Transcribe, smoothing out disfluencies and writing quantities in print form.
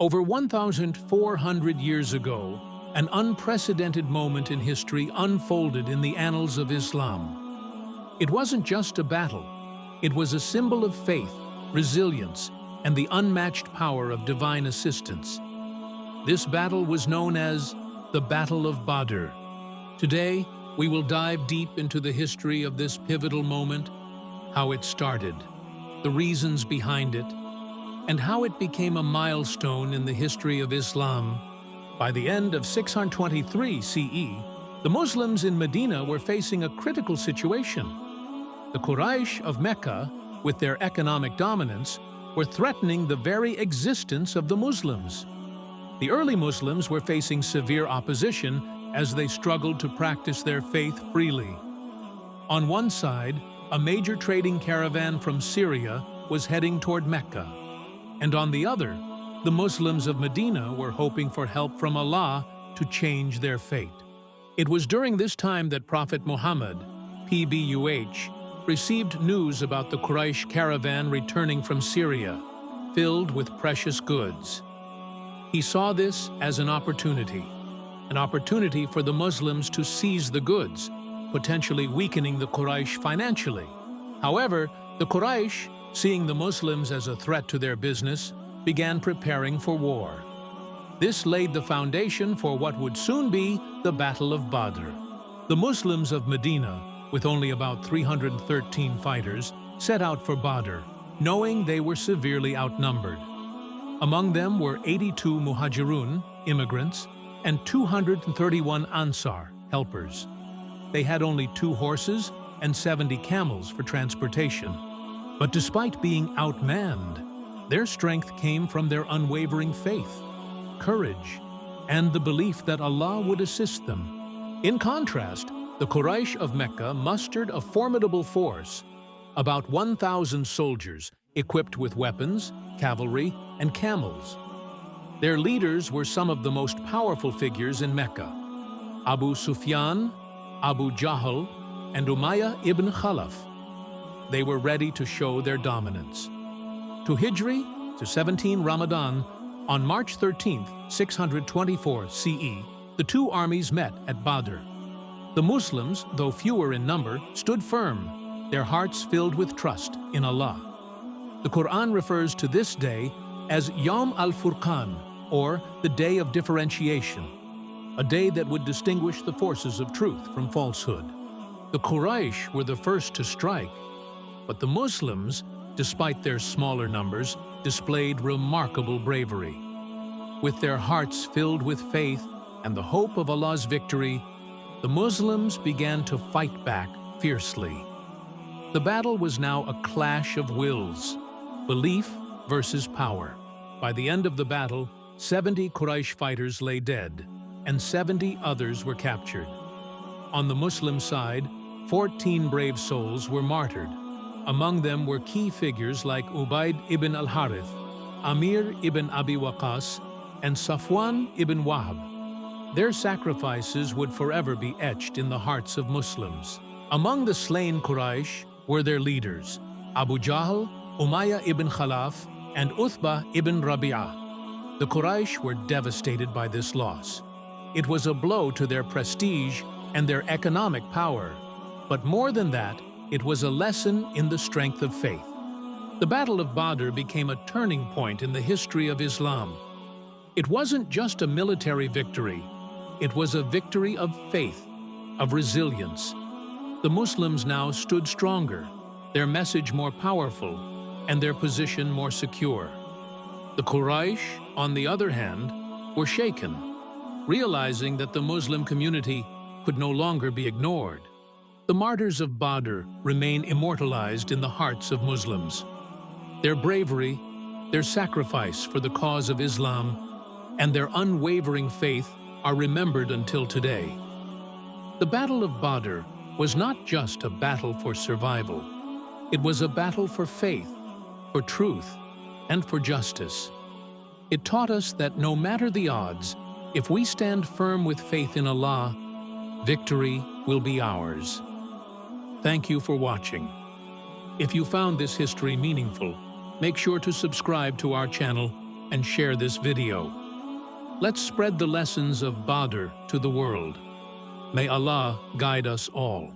Over 1,400 years ago, an unprecedented moment in history unfolded in the annals of Islam. It wasn't just a battle. It was a symbol of faith, resilience, and the unmatched power of divine assistance. This battle was known as the Battle of Badr. Today, we will dive deep into the history of this pivotal moment, how it started, the reasons behind it, and how it became a milestone in the history of Islam. By the end of 623 CE, the Muslims in Medina were facing a critical situation. The Quraysh of Mecca, with their economic dominance, were threatening the very existence of the Muslims. The early Muslims were facing severe opposition as they struggled to practice their faith freely. On one side, a major trading caravan from Syria was heading toward Mecca, and on the other, the Muslims of Medina were hoping for help from Allah to change their fate. It was during this time that Prophet Muhammad, PBUH, received news about the Quraysh caravan returning from Syria, filled with precious goods. He saw this as an opportunity for the Muslims to seize the goods, potentially weakening the Quraysh financially. However, the Quraysh, seeing the Muslims as a threat to their business, began preparing for war. This laid the foundation for what would soon be the Battle of Badr. The Muslims of Medina, with only about 313 fighters, set out for Badr, knowing they were severely outnumbered. Among them were 82 Muhajirun, immigrants, and 231 Ansar, helpers. They had only 2 horses and 70 camels for transportation. But despite being outmanned, their strength came from their unwavering faith, courage, and the belief that Allah would assist them. In contrast, the Quraysh of Mecca mustered a formidable force, about 1,000 soldiers equipped with weapons, cavalry, and camels. Their leaders were some of the most powerful figures in Mecca: Abu Sufyan, Abu Jahl, and Umayyah ibn Khalaf. They were ready to show their dominance. To Hijri, to 17 Ramadan, on March 13, 624 CE, the two armies met at Badr. The Muslims, though fewer in number, stood firm, their hearts filled with trust in Allah. The Quran refers to this day as Yawm al-Furqan, or the Day of Differentiation, a day that would distinguish the forces of truth from falsehood. The Quraysh were the first to strike, but the Muslims, despite their smaller numbers, displayed remarkable bravery. With their hearts filled with faith and the hope of Allah's victory, the Muslims began to fight back fiercely. The battle was now a clash of wills, belief versus power. By the end of the battle, 70 Quraysh fighters lay dead, and 70 others were captured. On the Muslim side, 14 brave souls were martyred. Among them were key figures like Ubayd ibn al-Harith, Amir ibn Abi Waqas, and Safwan ibn Wahb. Their sacrifices would forever be etched in the hearts of Muslims. Among the slain Quraysh were their leaders, Abu Jahl, Umayyah ibn Khalaf, and Uthbah ibn Rabi'ah. The Quraysh were devastated by this loss. It was a blow to their prestige and their economic power. But more than that, it was a lesson in the strength of faith. The Battle of Badr became a turning point in the history of Islam. It wasn't just a military victory. It was a victory of faith, of resilience. The Muslims now stood stronger, their message more powerful, and their position more secure. The Quraysh, on the other hand, were shaken, realizing that the Muslim community could no longer be ignored. The martyrs of Badr remain immortalized in the hearts of Muslims. Their bravery, their sacrifice for the cause of Islam, and their unwavering faith are remembered until today. The Battle of Badr was not just a battle for survival. It was a battle for faith, for truth, and for justice. It taught us that no matter the odds, if we stand firm with faith in Allah, victory will be ours. Thank you for watching. If you found this history meaningful, make sure to subscribe to our channel and share this video. Let's spread the lessons of Badr to the world. May Allah guide us all.